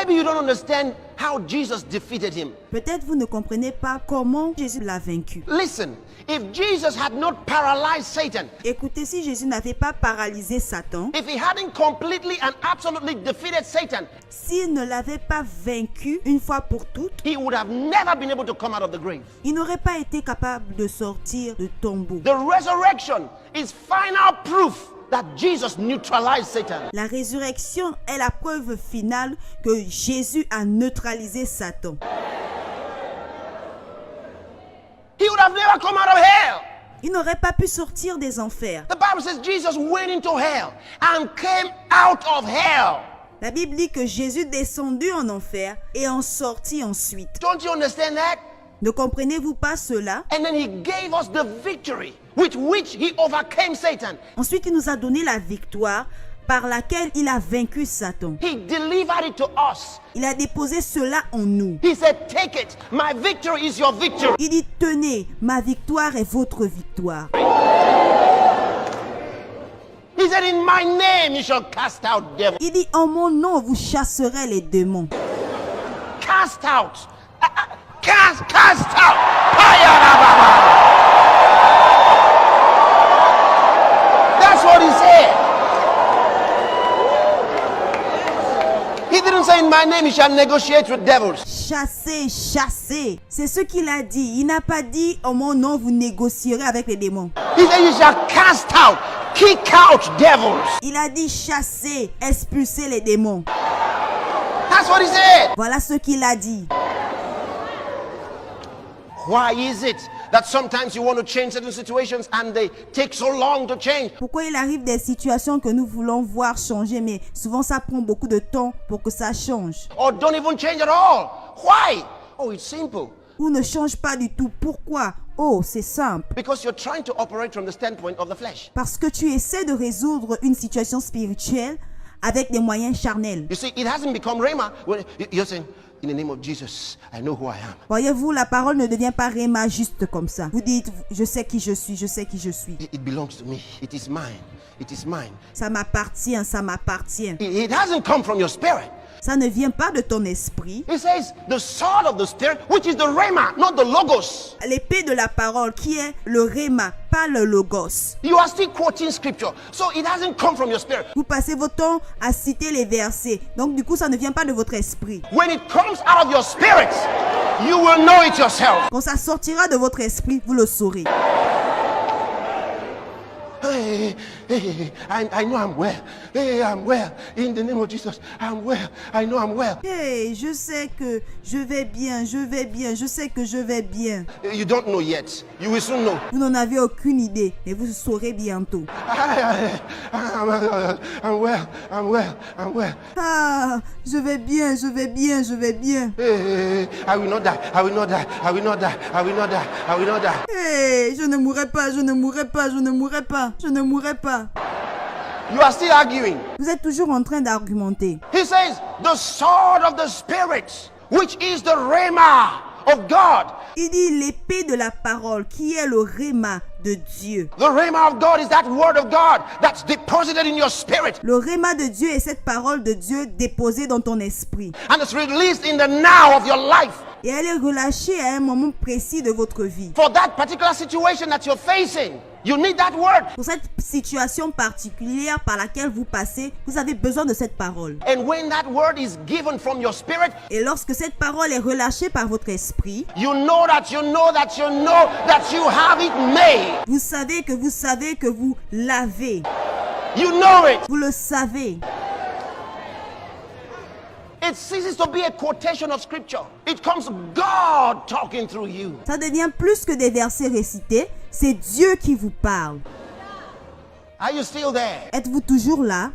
Maybe you don't understand how Jesus defeated him. Peut-être vous ne comprenez pas comment Jésus l'a vaincu. Listen, if Jesus had not paralyzed Satan, Écoutez, si Jésus n'avait pas paralysé Satan, if he hadn't completely and absolutely defeated Satan, s'il ne l'avait pas vaincu une fois pour toutes, he would have never been able to come out of the grave. il n'aurait pas été capable de sortir du tombeau. The resurrection is final proof that Jesus neutralized Satan. La résurrection est la preuve finale que Jésus a neutralisé Satan. He would have never come out of hell. Il n'aurait pas pu sortir des enfers. The Bible says Jesus went into hell and came out of hell. La Bible dit que Jésus descendu en enfer et en sortit ensuite. Don't you understand that? Ne comprenez-vous pas cela? And then he gave us the victory with which he overcame Satan. Ensuite, il nous a donné la victoire par laquelle il a vaincu Satan. He delivered it to us. Il a déposé cela en nous. He said, take it. My victory is your victory. Il dit, tenez, ma victoire est votre victoire. He said, in my name you shall cast out devils. Il dit, en mon nom, vous chasserez les démons. Cast out. Cast out. That's what he said. He didn't say in my name you shall negotiate with devils. Chassez, chassez. C'est ce qu'il a dit. Il n'a pas dit, en mon nom, vous négocierez avec les démons. He said you shall cast out, kick out devils. Il a dit, chassez, expulsez les démons. That's what he said. Voilà ce qu'il a dit. Why is it that sometimes you want to change certain situations and they take so long to change? Pourquoi il arrive des situations que nous voulons voir changer, mais souvent ça prend beaucoup de temps pour que ça change. Or don't even change at all. Why? Oh, it's simple. Ou ne change pas du tout. Pourquoi? Oh, c'est simple. Because you're trying to operate from the standpoint of the flesh. Parce que tu essaies de résoudre une situation spirituelle avec des moyens charnels. You see, it hasn't become Rhema when you're saying, in the name of Jesus, I know who I am. Voyez-vous, la parole ne devient pas réma juste comme ça. Vous dites, je sais qui je suis, je sais qui je suis. It belongs to me. It is mine. It is mine. Ça m'appartient, ça m'appartient. It hasn't come from your spirit. Ça ne vient pas de ton esprit. It says the sword of the spirit, which is the Rhema, not the logos. L'épée de la parole qui est le réma, pas le logos. You are still quoting scripture. So it hasn't come from your spirit. Vous passez votre temps à citer les versets. Donc du coup, ça ne vient pas de votre esprit. When it comes out of your spirit, you will know it yourself. Quand ça sortira de votre esprit, vous le saurez. Hey, I know I'm well. Hey, I'm well. In the name of Jesus, I'm well. I know I'm well. Hey, je sais que je vais bien, je vais bien, je sais que je vais bien. You don't know yet. You will soon know. Vous n'en avez aucune idée, mais vous saurez bientôt. I'm well. I'm well. I'm well. Ah, je vais bien, je vais bien, je vais bien. Hey, I will not die. I will not die. I will not die. I will not die. I will not die. Hey, je ne mourrai pas, je ne mourrai pas, je ne mourrai pas, je ne mourrai pas. You are still arguing. Vous êtes toujours en train d'argumenter. He says, the sword of the Spirit, which is the Rhema of God. Il dit l'épée de la parole qui est le réma de Dieu. The Rhema of God is that word of God that's deposited in your spirit. Le réma de Dieu est cette parole de Dieu déposée dans ton esprit. And it's released in the now of your life. Et elle est relâchée à un moment précis de votre vie. For that particular situation that you're facing, you need that word. Pour cette situation particulière par laquelle vous passez, vous avez besoin de cette parole. And when that word is given from your spirit, Et lorsque cette parole est relâchée par votre esprit, you know that you know that you know that you have it made. vous savez que vous l'avez. You know it. Vous le savez. It ceases to be a quotation of scripture. It comes God talking through you. Ça devient plus que des versets récités. C'est Dieu qui vous parle. Are you still there? Êtes-vous toujours là?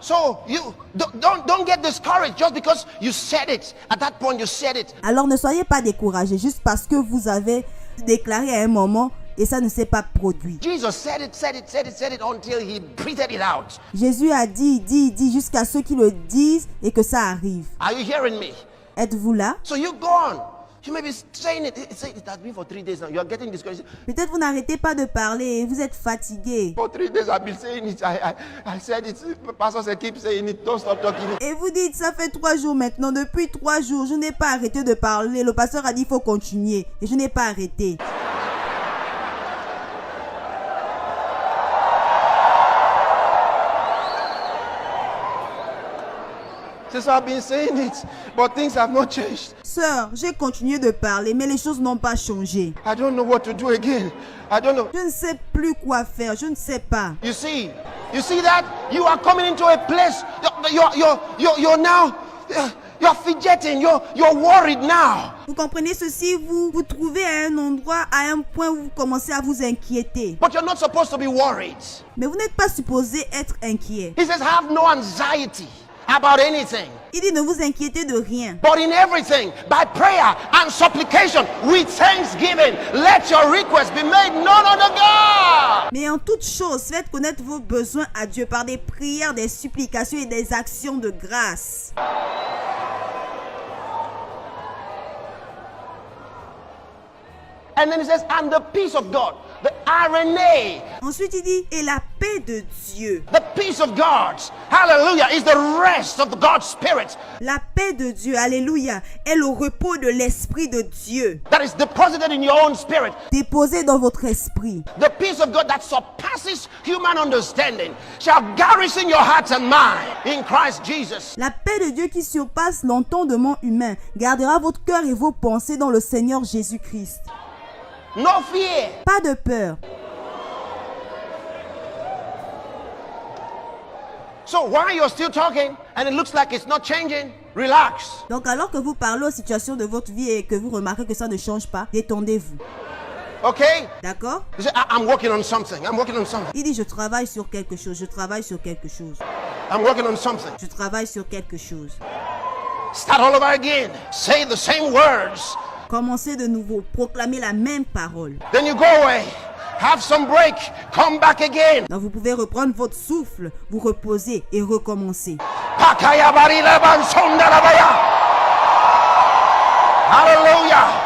So you don't get discouraged just because you said it. At that point you said it. Alors ne soyez pas découragés juste parce que vous avez déclaré à un moment et ça ne s'est pas produit. Jesus said it until he breathed it out. Jésus a dit jusqu'à ceux qui le disent et que ça arrive. Are you hearing me? Êtes-vous là? So you go on. You may be saying it. It has been for 3 days now. You are getting discouraged. Peut-être vous n'arrêtez pas de parler et vous êtes fatigué. For 3 days I've been saying it. I said it. Pastors keep saying it. Don't stop talking. Et vous dites, ça fait 3 jours maintenant. Depuis 3 jours, je n'ai pas arrêté de parler. Le pasteur a dit, il faut continuer. Et je n'ai pas arrêté. Since I've been saying it, but things have not changed. Sœur, j'ai continué de parler, mais les choses n'ont pas changé. I don't know what to do again. I don't know. Je ne sais plus quoi faire. Je ne sais pas. You see that you are coming into a place. You're now. You're fidgeting. You're worried now. Vous comprenez ceci, vous vous trouvez à un endroit, à un point où vous commencez à vous inquiéter. But you're not supposed to be worried. Mais vous n'êtes pas supposé être inquiet. He says, have no anxiety about anything. Il dit, ne vous inquiétez de rien. But in everything, by prayer and supplication, with thanksgiving, let your requests be made known unto God. Mais en toute chose, faites connaître vos besoins à Dieu par des prières, des supplications et des actions de grâce. And then he says, and the peace of God, the RNA. Ensuite, il dit, et la paix de Dieu. The peace of God, hallelujah, is the rest of God's Spirit. La paix de Dieu, alléluia, est le repos de l'Esprit de Dieu. That is deposited in your own spirit. Déposé dans votre esprit. The peace of God that surpasses human understanding shall garrison your hearts and mind in Christ Jesus. La paix de Dieu qui surpasse l'entendement humain gardera votre cœur et vos pensées dans le Seigneur Jésus-Christ. No fear. Pas de peur. So while you're still talking and it looks like it's not changing, relax. Donc alors que vous parlez aux situations de votre vie et que vous remarquez que ça ne change pas, détendez-vous. Okay? D'accord? You say, I'm working on something. I'm working on something. Il dit, je travaille sur quelque chose, je travaille sur quelque chose. I'm working on something. Je travaille sur quelque chose. Start all over again. Say the same words. Commencez de nouveau, proclamez la même parole. Then you go away. Have some break. Come back again. Donc vous pouvez reprendre votre souffle, vous reposer et recommencer. Hallelujah.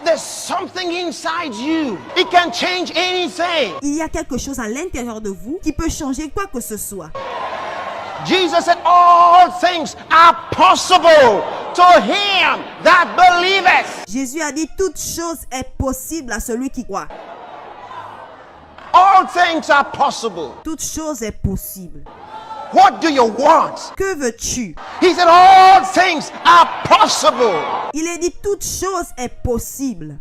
There's something inside you. It can change anything. Il y a quelque chose à l'intérieur de vous qui peut changer quoi que ce soit. Jesus said, all things are possible to him that believeth. Jésus a dit, toute chose est possible à celui qui croit. All things are possible. Toute chose est possible. What do you want? Que veux-tu? He said, all things are possible. Il a dit, toute chose est possible.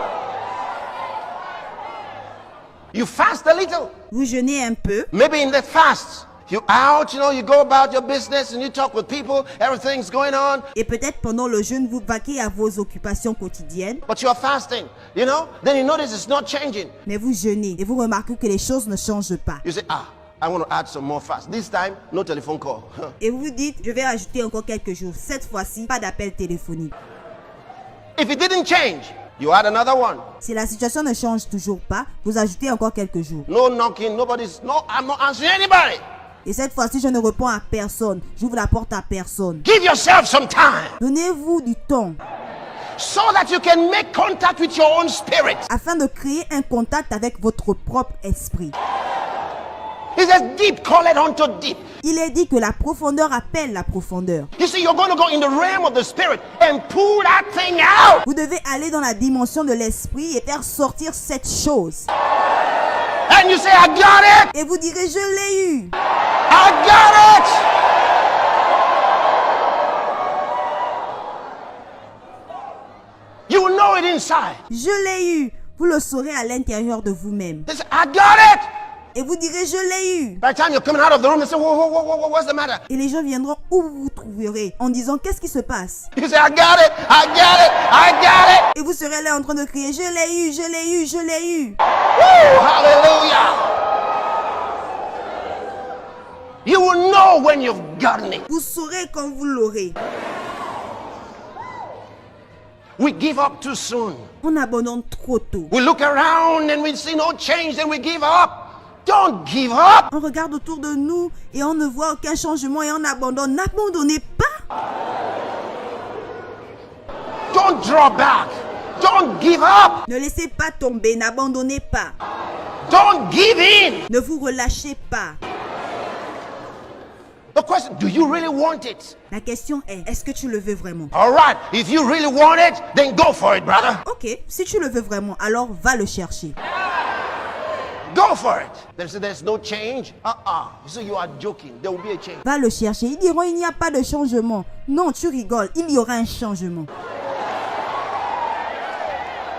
You fast a little. Vous jeûnez un peu. Maybe in that fast, you out, you go about your business and you talk with people, everything's going on. Et peut-être pendant le jeûne, vous vaquez à vos occupations quotidiennes. But you are fasting, then you notice it's not changing. Mais vous jeûnez et vous remarquez que les choses ne changent pas. You say, I want to add some more fast. This time, no telephone call. Et vous dites, je vais ajouter encore quelques jours. Cette fois-ci, pas d'appel téléphonique. If it didn't change, you add another one. Si la situation ne change toujours pas, vous ajoutez encore quelques jours. No knocking, I'm not answering anybody. Et cette fois-ci, je ne réponds à personne. J'ouvre la porte à personne. Give yourself some time. Donnez-vous du temps. So that you can make contact with your own spirit. Afin de créer un contact avec votre propre esprit. He says, deep calleth unto deep. Il est dit que la profondeur appelle la profondeur. You see, you're going to go in the realm of the spirit and pull that thing out. Vous devez aller dans la dimension de l'esprit et faire sortir cette chose. And you say, I got it. Et vous direz, je l'ai eu. I got it. You will know it inside. Je l'ai eu. Vous le saurez à l'intérieur de vous-même. They say, I got it. Et vous direz, je l'ai eu. By the time you're coming out of the room, they say, whoa, what's the matter? Et les gens viendront où vous vous trouverez en disant, qu'est-ce qui se passe? You say, I got it, I got it, I got it. Et vous serez là en train de crier, je l'ai eu, je l'ai eu, je l'ai eu. Woo, hallelujah. You will know when you've gotten it. Vous saurez quand vous l'aurez. We give up too soon. On abandonne trop tôt. We look around and we see no change and we give up. Don't give up. On regarde autour de nous et on ne voit aucun changement et on abandonne. N'abandonnez pas. Don't draw back. Don't give up. Ne laissez pas tomber, n'abandonnez pas. Don't give in. Ne vous relâchez pas. The question, do you really want it? La question est-ce que tu le veux vraiment? All right, if you really want it, then go for it, brother. Ok, si tu le veux vraiment, alors va le chercher. Go for it. There's no change. So you are joking. There will be a change. Va le chercher. Ils diront il n'y a pas de changement. Non, tu rigoles. Il y aura un changement.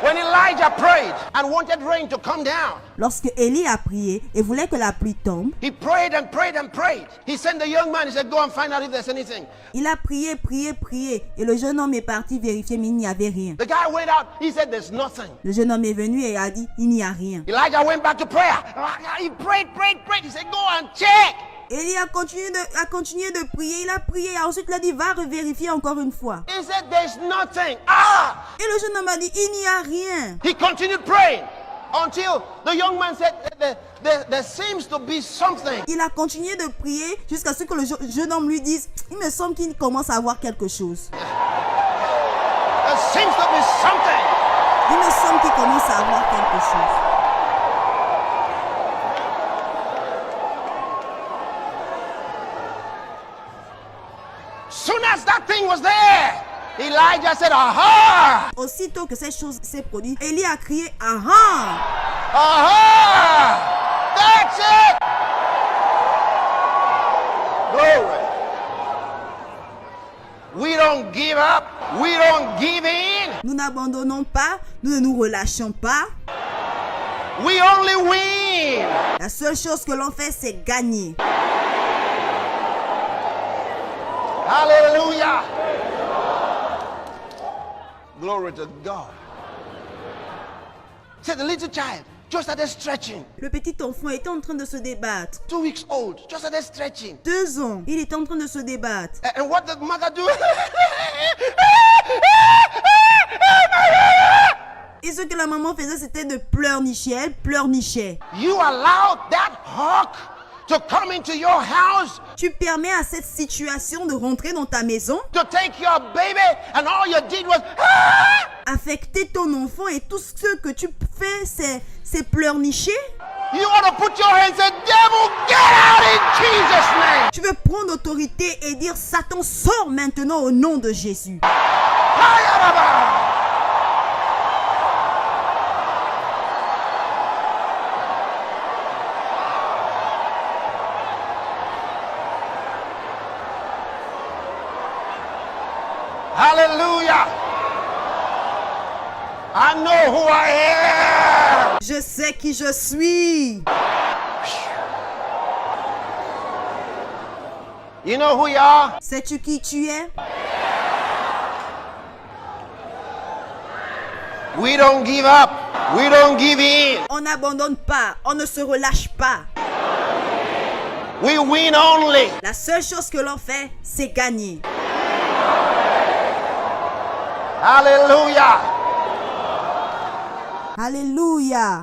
When Elijah prayed and wanted rain to come down, Lorsque Élie a prié et voulait que la pluie tombe, he prayed and prayed and prayed. He sent the young man. He said, go and find out if there's anything. il a prié, prié, prié. Et le jeune homme est parti vérifier, mais il n'y avait rien. The guy went out. He said, there's nothing. Le jeune homme est venu et a dit, il n'y a rien. Elijah went back to prayer. He prayed, prayed, prayed. He said, go and check. Élie a continué de prier. Il a prié. Et ensuite, il a dit, va revérifier encore une fois. He said, there's nothing. Et le jeune homme a dit, il n'y a rien. He continued praying until the young man said, there seems to be something. Il a continué de prier jusqu'à ce que le jeune homme lui dise, il me semble qu'il commence à avoir quelque chose. There seems to be something. Il me semble qu'il commence à avoir quelque chose. Soon as that thing was there, Elijah said, aha! Aussitôt que cette chose s'est produite, Élie a crié, aha! Aha! That's it! Glory. We don't give up. We don't give in. Nous n'abandonnons pas, nous ne nous relâchons pas. We only win. La seule chose que l'on fait, c'est gagner. Hallelujah. Glory to God. Said the little child just started stretching. Le petit enfant était en train de se débattre. 2 weeks old, just started stretching. 2 ans, il était en train de se débattre. And what did the mother do? Et ce que la maman faisait, c'était de pleurnicher. Elle pleurnichait. You allowed that hawk to come into your house Tu permets à cette situation de rentrer dans ta maison, to take your baby, and all you did was affecter ton enfant et tout ce que tu fais, c'est pleurnicher. you want to put your hands and say, devil, get out in Jesus' name. Tu veux prendre autorité et dire Satan, sors maintenant au nom de Jésus. Hallelujah. I know who I am. Je sais qui je suis. You know who you are? Sais-tu qui tu es? We don't give up. We don't give in. On n'abandonne pas, on ne se relâche pas. We win only. La seule chose que l'on fait, c'est gagner. Hallelujah. Alléluia.